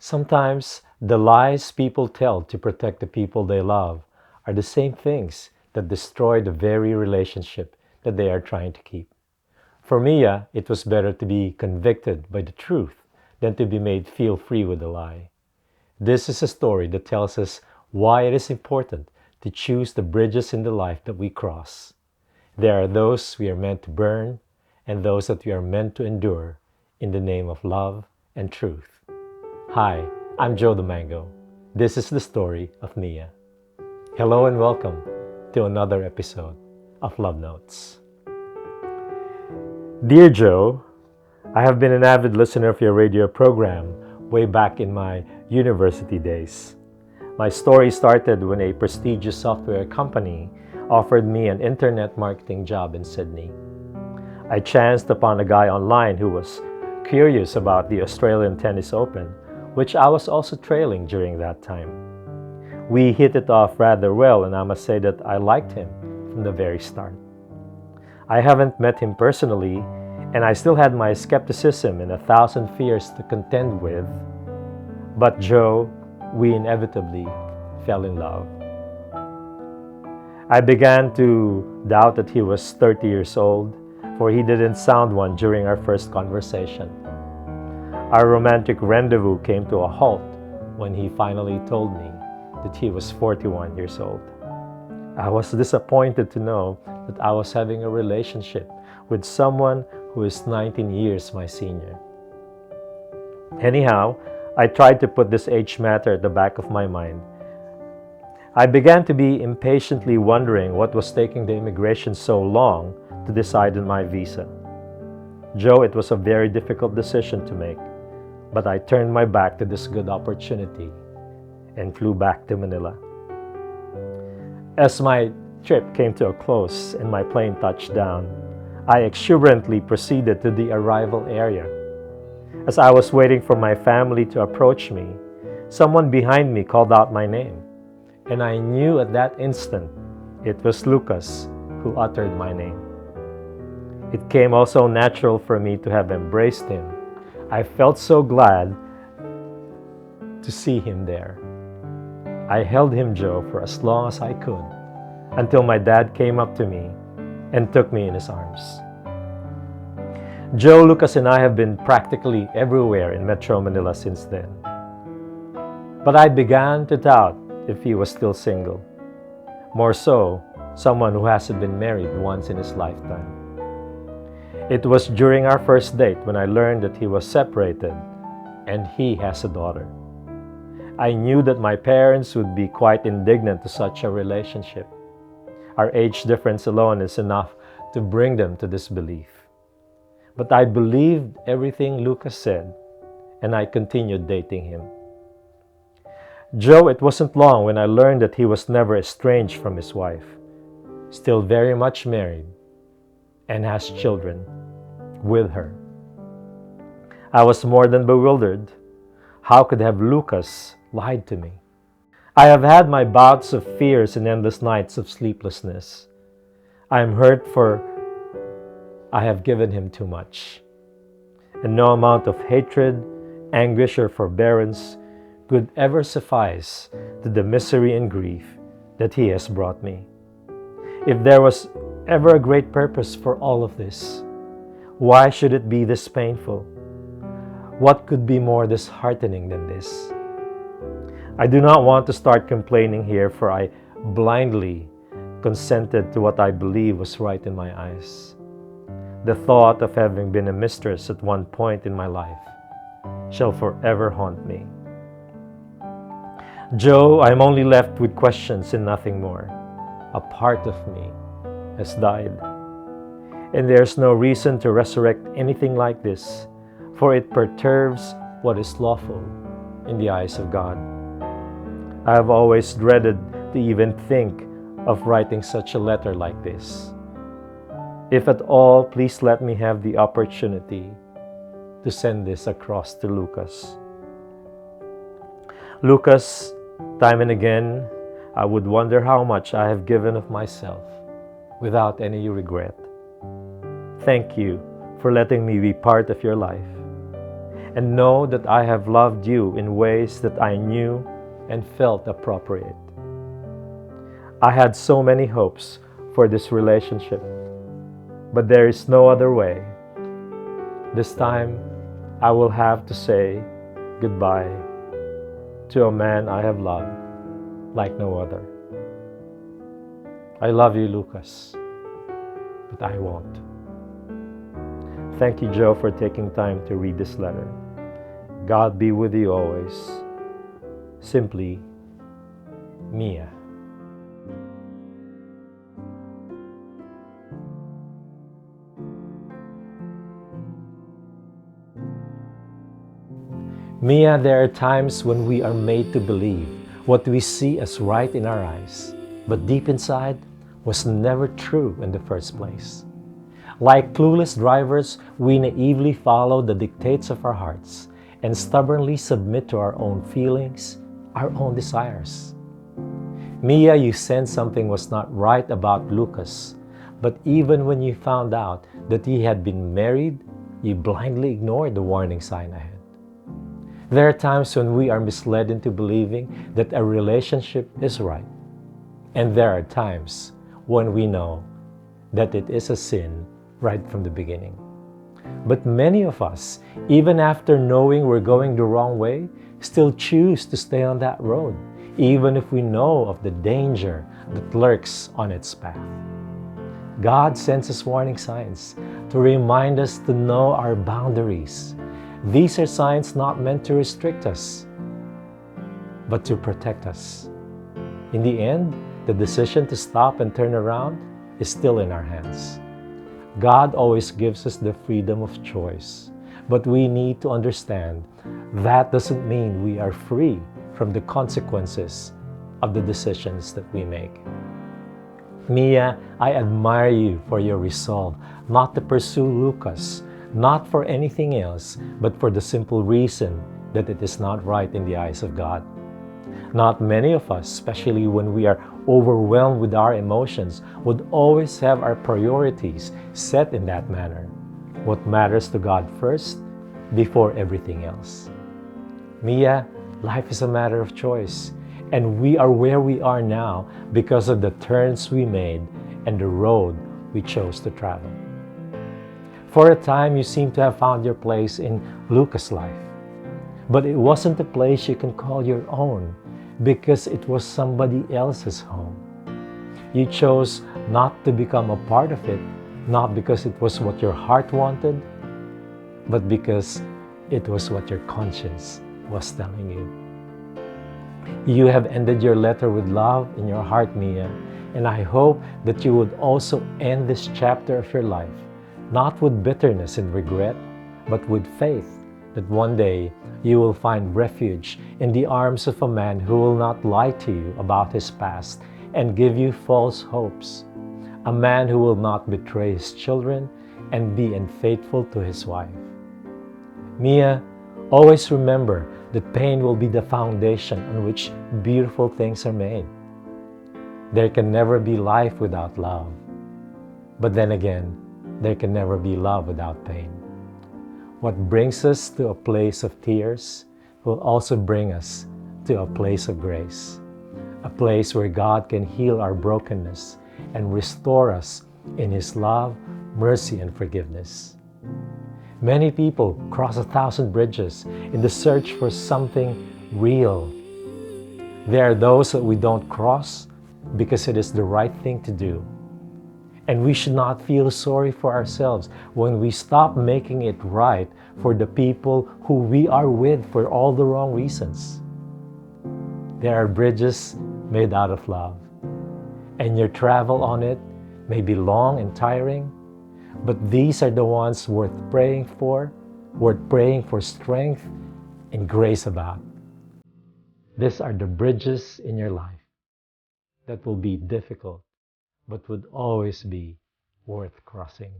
Sometimes the lies people tell to protect the people they love are the same things that destroy the very relationship that they are trying to keep. For Mia, it was better to be convicted by the truth than to be made feel free with a lie. This is a story that tells us why it is important to choose the bridges in the life that we cross. There are those we are meant to burn and those that we are meant to endure in the name of love and truth. Hi, I'm Joe the Mango. This is the story of Mia. Hello and welcome to another episode of Love Notes. Dear Joe, I have been an avid listener of your radio program way back in my university days. My story started when a prestigious software company offered me an internet marketing job in Sydney. I chanced upon a guy online who was curious about the Australian Tennis Open, which I was also trailing during that time. We hit it off rather well, and I must say that I liked him from the very start. I haven't met him personally, and I still had my skepticism and 1,000 fears to contend with. But Joe, we inevitably fell in love. I began to doubt that he was 30 years old, for he didn't sound one during our first conversation. Our romantic rendezvous came to a halt when he finally told me that he was 41 years old. I was disappointed to know that I was having a relationship with someone who is 19 years my senior. Anyhow, I tried to put this age matter at the back of my mind. I began to be impatiently wondering what was taking the immigration so long to decide on my visa. Joe, it was a very difficult decision to make, but I turned my back to this good opportunity and flew back to Manila. As my trip came to a close and my plane touched down, I exuberantly proceeded to the arrival area. As I was waiting for my family to approach me, someone behind me called out my name, and I knew at that instant it was Lucas who uttered my name. It came also natural for me to have embraced him. I felt so glad to see him there. I held him, Joe, for as long as I could, until my dad came up to me and took me in his arms. Joe, Lucas, and I have been practically everywhere in Metro Manila since then. But I began to doubt if he was still single. More so, someone who hasn't been married once in his lifetime. It was during our first date when I learned that he was separated and he has a daughter. I knew that my parents would be quite indignant to such a relationship. Our age difference alone is enough to bring them to disbelief. But I believed everything Lucas said, and I continued dating him. Joe, it wasn't long when I learned that he was never estranged from his wife, still very much married, and has children with her. I was more than bewildered. How could have Lucas lied to me? I have had my bouts of fears and endless nights of sleeplessness. I am hurt for I have given him too much, and no amount of hatred, anguish, or forbearance could ever suffice to the misery and grief that he has brought me. If there was ever a great purpose for all of this, why should it be this painful? What could be more disheartening than this? I do not want to start complaining here, for I blindly consented to what I believe was right in my eyes. The thought of having been a mistress at one point in my life shall forever haunt me. Joe, I am only left with questions and nothing more. A part of me has died, and there's no reason to resurrect anything like this, for it perturbs what is lawful in the eyes of God. I have always dreaded to even think of writing such a letter like this. If at all, please let me have the opportunity to send this across to Lucas. Lucas, time and again, I would wonder how much I have given of myself without any regret. Thank you for letting me be part of your life. and know that I have loved you in ways that I knew and felt appropriate. I had so many hopes for this relationship, but there is no other way. This time, I will have to say goodbye to a man I have loved like no other. I love you, Lucas, but I won't. Thank you, Joe, for taking time to read this letter. God be with you always. Simply, Mia. Mia, there are times when we are made to believe what we see as right in our eyes, but deep inside was never true in the first place. Like clueless drivers, we naively follow the dictates of our hearts and stubbornly submit to our own feelings, our own desires. Mia, you sensed something was not right about Lucas, but even when you found out that he had been married, you blindly ignored the warning sign ahead. There are times when we are misled into believing that a relationship is right. And there are times when we know that it is a sin right from the beginning. But many of us, even after knowing we're going the wrong way, still choose to stay on that road, even if we know of the danger that lurks on its path. God sends us warning signs to remind us to know our boundaries. These are signs not meant to restrict us, but to protect us. In the end, the decision to stop and turn around is still in our hands. God always gives us the freedom of choice, but we need to understand that doesn't mean we are free from the consequences of the decisions that we make. Mia, I admire you for your resolve not to pursue Lucas, not for anything else, but for the simple reason that it is not right in the eyes of God. Not many of us, especially when we are overwhelmed with our emotions, would always have our priorities set in that manner. What matters to God first, before everything else. Mia, life is a matter of choice, and we are where we are now because of the turns we made and the road we chose to travel. For a time, you seem to have found your place in Lucas' life. But it wasn't a place you can call your own because it was somebody else's home. You chose not to become a part of it, not because it was what your heart wanted, but because it was what your conscience was telling you. You have ended your letter with love in your heart, Mia, and I hope that you would also end this chapter of your life not with bitterness and regret, but with faith that one day you will find refuge in the arms of a man who will not lie to you about his past and give you false hopes, a man who will not betray his children and be unfaithful to his wife. Mia, always remember that pain will be the foundation on which beautiful things are made. There can never be life without love. But then again, there can never be love without pain. What brings us to a place of tears will also bring us to a place of grace, a place where God can heal our brokenness and restore us in His love, mercy, and forgiveness. Many people cross 1,000 bridges in the search for something real. There are those that we don't cross because it is the right thing to do. And we should not feel sorry for ourselves when we stop making it right for the people who we are with for all the wrong reasons. There are bridges made out of love, and your travel on it may be long and tiring, but these are the ones worth praying for strength and grace about. These are the bridges in your life that will be difficult, but would always be worth crossing.